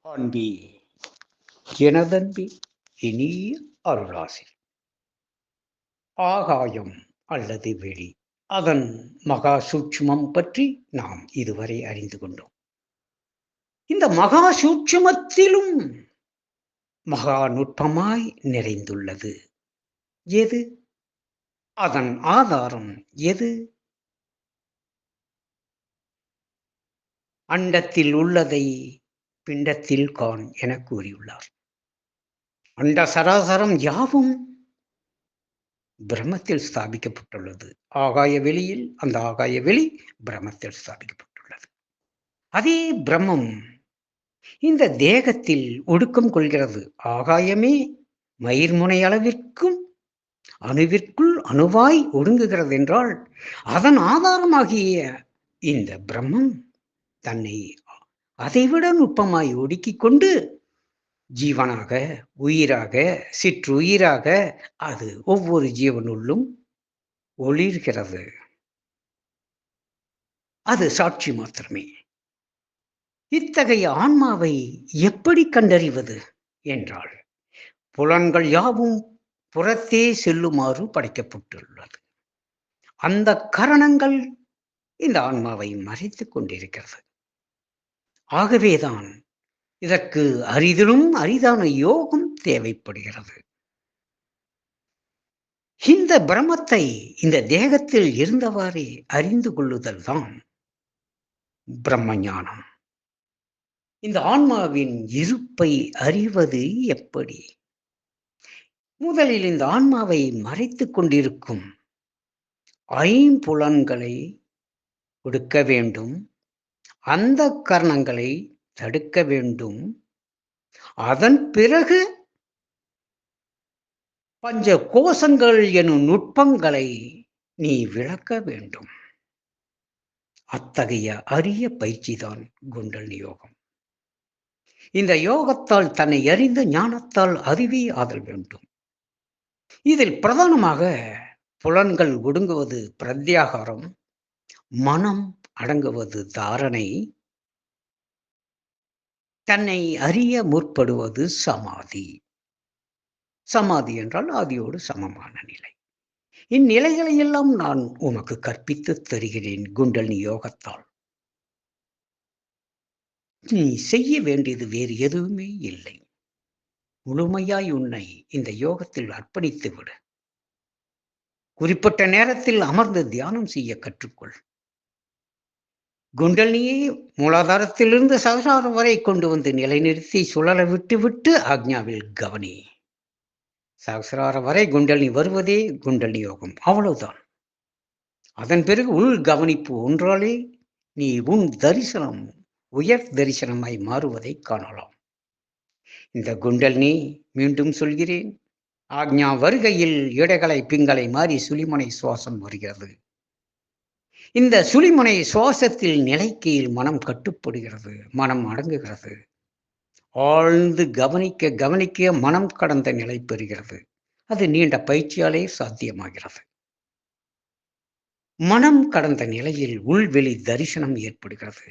அன்பி எனதன்பி இனிய அருளாசி ஆகாயம் அல்லது வெளி அதன் மகா சூட்சுமம் பற்றி நாம் இதுவரை அறிந்து கொண்டோம். இந்த மகா சூட்சுமத்திலும் மகா நுட்பமாய் நிறைந்துள்ளது எது? அதன் ஆதாரம் எது? அண்டத்தில் உள்ளதை பிண்டத்தில் காண் என கூறியுள்ளார். அண்ட சராசரம் யாவும் பிரம்மத்தில் ஸ்தாபிக்கப்பட்டுள்ளது. ஆகாய வெளியில் அந்த ஆகாய வெளி பிரம்மத்தில் ஸ்தாபிக்கப்பட்டுள்ளது. அதே பிரம்மம் இந்த தேகத்தில் ஒடுக்கம் கொள்கிறது. ஆகாயமே மயிர்முனை அளவிற்கும் அணுவிற்குள் அணுவாய் ஒடுங்குகிறது என்றால் அதன் ஆதாரமாகிய இந்த பிரம்மம் தன்னை அதைவிட நுட்பமாய் ஒடுக்கிக் கொண்டு ஜீவனாக, உயிராக, சிற்றுயிராக அது ஒவ்வொரு ஜீவனுள்ளும் ஒளிர்கிறது. அது சாட்சி மாத்திரமே. இத்தகைய ஆன்மாவை எப்படி கண்டறிவது என்றால், புலன்கள் யாவும் புறத்தே செல்லுமாறு படைக்கப்பட்டுள்ளது. அந்த கரணங்கள் இந்த ஆன்மாவை மறைத்துக் கொண்டிருக்கிறது. ஆகவேதான் இதற்கு அரிதிலும் அரிதான யோகம் தேவைப்படுகிறது. இந்த பிரம்மத்தை இந்த தேகத்தில் இருந்தவாறே அறிந்து கொள்ளுதல் தான் பிரம்ம ஞானம். இந்த ஆன்மாவின் இருப்பை அறிவது எப்படி? முதலில் இந்த ஆன்மாவை மறைத்துக் கொண்டிருக்கும் ஐம்புலன்களை ஒடுக்க வேண்டும். அந்த கரணங்களை தடுக்க வேண்டும். அதன் பிறகு பஞ்ச கோஷங்கள் எனும் நுட்பங்களை நீ விளக்க வேண்டும். அத்தகைய அரிய பயிற்சிதான் குண்டலினி யோகம். இந்த யோகத்தால் தன்னை அறிந்த ஞானத்தால் அறிவே ஆதல் வேண்டும். இதில் பிரதானமாக புலன்கள் ஒடுங்குவது பிரத்யாகாரம், மனம் அடங்குவது தாரணை, தன்னை அறிய முற்படுவது சமாதி. சமாதி என்றால் ஆதியோடு சமமான நிலை. இந்நிலைகளை எல்லாம் நான் உனக்கு கற்பித்து தருகிறேன் குண்டலினி யோகத்தால். நீ செய்ய வேண்டியது வேறு எதுவுமே இல்லை. முழுமையாய் உன்னை இந்த யோகத்தில் அர்ப்பணித்து விடு. குறிப்பிட்ட நேரத்தில் அமர்ந்து தியானம் செய்ய கற்றுக்கொள். குண்டலினியை மூலாதாரத்திலிருந்து சகசாரம் வரை கொண்டு வந்து நிலைநிறுத்தி சுழல விட்டு விட்டு ஆக்ஞாவில் கவனி. சகசிராரம் வரை குண்டலினி வருவதே குண்டலினி யோகம். அவ்வளவுதான். அதன் பிறகு உள் கவனிப்பு ஒன்றாலே நீ உன் தரிசனம் உயர் தரிசனமாய் மாறுவதை காணலாம். இந்த குண்டலினி, மீண்டும் சொல்கிறேன், ஆக்ஞா வருகையில் இடகளை பிங்களை மாறி சுழிமுனை சுவாசம் வருகிறது. இந்த சுழிமுனை சுவாசத்தில் நிலைக்கையில் மனம் கட்டுப்படுகிறது, மனம் அடங்குகிறது. ஆழ்ந்து கவனிக்க கவனிக்க மனம் கடந்த நிலை பெறுகிறது. அது நீண்ட பயிற்சியாலே சாத்தியமாகிறது. மனம் கடந்த நிலையில் உள்வெளி தரிசனம் ஏற்படுகிறது.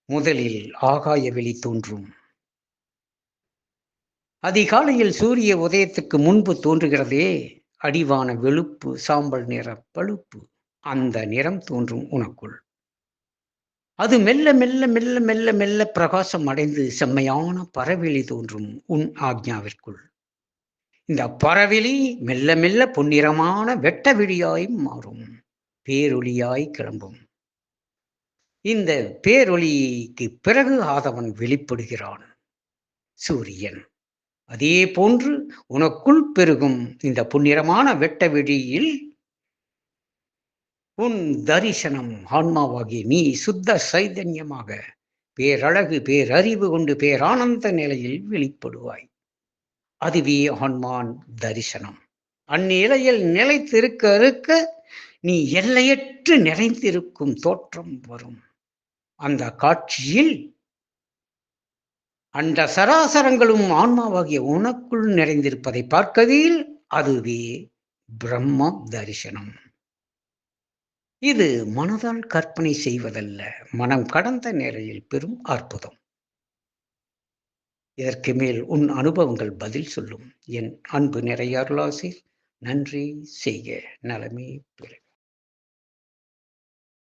முதலில் ஆகாய வெளி தோன்றும். அதிகாலையில் சூரிய உதயத்துக்கு முன்பு தோன்றுகிறதே அடிவான வெளுப்பு சாம்பல் நிற பழுப்பு, அந்த நிறம் தோன்றும் உனக்குள். அது மெல்ல மெல்ல மெல்ல மெல்ல மெல்ல பிரகாசம் அடைந்து செம்மையான பரவெளி தோன்றும் உன் ஆக்ஞாவிற்குள். இந்த பரவெளி மெல்ல மெல்ல பொன்னிறமான வெட்ட வெளியாய் மாறும், பேரொளியாய் கிளம்பும். இந்த பேரொளிக்கு பிறகு ஆதவன் வெளிப்படுகிறான், சூரியன். அதே போன்று உனக்குள் பெருகும் இந்த பொன்னிறமான வெட்ட வெளியில் உன் தரிசனம் ஆன்மாவாகிய நீ சுத்த சைதன்யமாக பேரழகு பேரறிவு கொண்டு பேரானந்த நிலையில் வெளிப்படுவாய். அதுவே ஆன்மான் தரிசனம். அந்நிலையில் நிலைத்திருக்க இருக்க நீ எல்லையற்று நிறைந்திருக்கும் தோற்றம் வரும். அந்த காட்சியில் அந்த சராசரங்களும் ஆன்மாவாகிய உனக்குள் நிறைந்திருப்பதை பார்க்கையில் அதுவே பிரம்ம தரிசனம். இது மனதால் கற்பனை செய்வதல்ல, மனம் கடந்த நிலையில் பெறும் அற்புதம். இதற்கு மேல் உன் அனுபவங்கள் பதில் சொல்லும். என் அன்பு நிறைய அருளாசி. நன்றி. செய்க நலமே பெறுக.